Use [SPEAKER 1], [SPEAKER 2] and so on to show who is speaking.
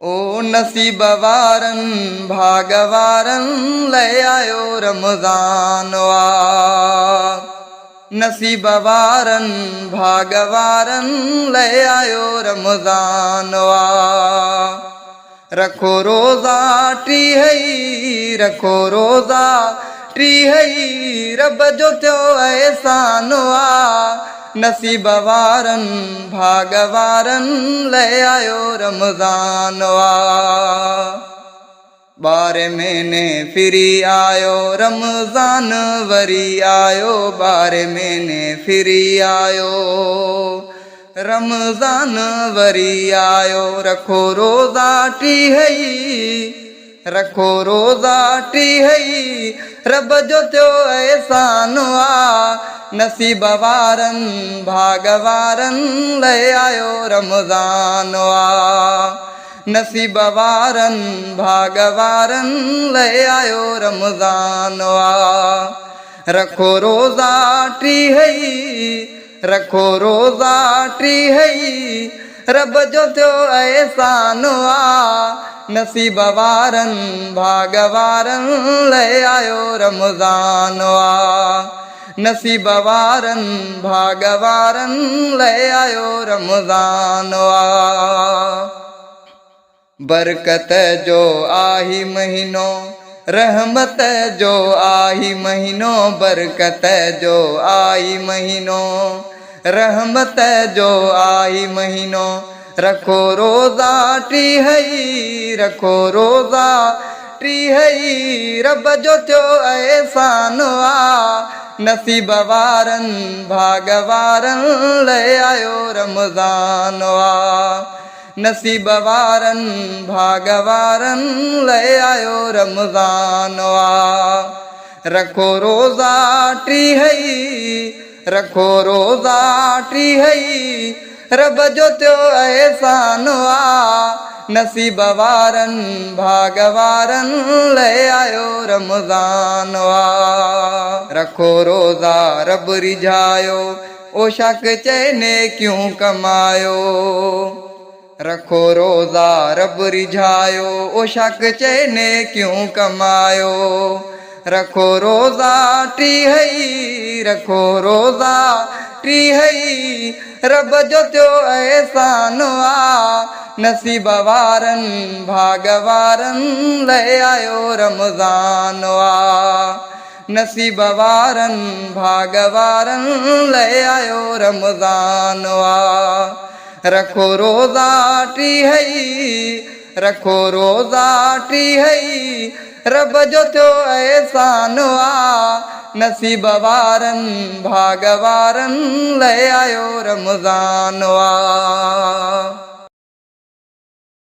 [SPEAKER 1] ओ नसीब वारन भागवारन ले आयो रमजान वा। नसीब वारन भागवारन ले आयो रमजान वा। रखो रोजा टी है, रखो रोजा टी है, रब जो त्यो एहसान वा। नसीब वारन भागवारन ले आयो रमजान वा। 12 महीने फिरी आयो रमजान वरी आयो, 12 महीने फिरी आयो रमजान वरी आयो। रखो रोजा टी है, रखो रोजा टी है, रब जो त्यो एहसान वा। नसीब वारन भागवारन ले आयो रमजान वा। नसीब वारन भागवारन ले आयो रमजान वा। रखो रोजा टी है, रखो रोजा टी है, रब जो त्यो एहसान वा। नसीब वारन भागवारन ले आयो रमजान वा। नसीब वारन भागवारन ले आयो रमजान वा। बरकत जो आही महीनो, रहमत जो आही महीनो, बरकत जो आई महीनो, रहमत जो आई महीनो। रखो रोजा टी है, रखो रोजा टी है, रब जो त्यो एहसान वा। नसीब वारन भागवारन ले आयो रमजान वा। नसीब वारन भागवारन ले आयो रमजान वा। रखो रोजा टी है, रखो रोजा टी है, रब जो त्यो एहसान वा। नसीब वारन भागवारन ले आयो रमजान वा। रखो रोजा रब रिझायो, ओ शक चैने क्यों कमायो। रखो रोजा रब रिझायो, ओ शक चैने क्यों कमायो। रखो रोजा टी है, रखो रोजा टी है, रब जो त्यो एहसान वा। नसीब वारन भागवारन ले आयो रमजान वा। नसीब वारन भागवारन ले आयो रमजान वा। रखो रोजा टी है, रखो रोजा टी है, रब जो त्यो एहसान वा। नसीब वारन भागवारन ले आयो रमजान वा।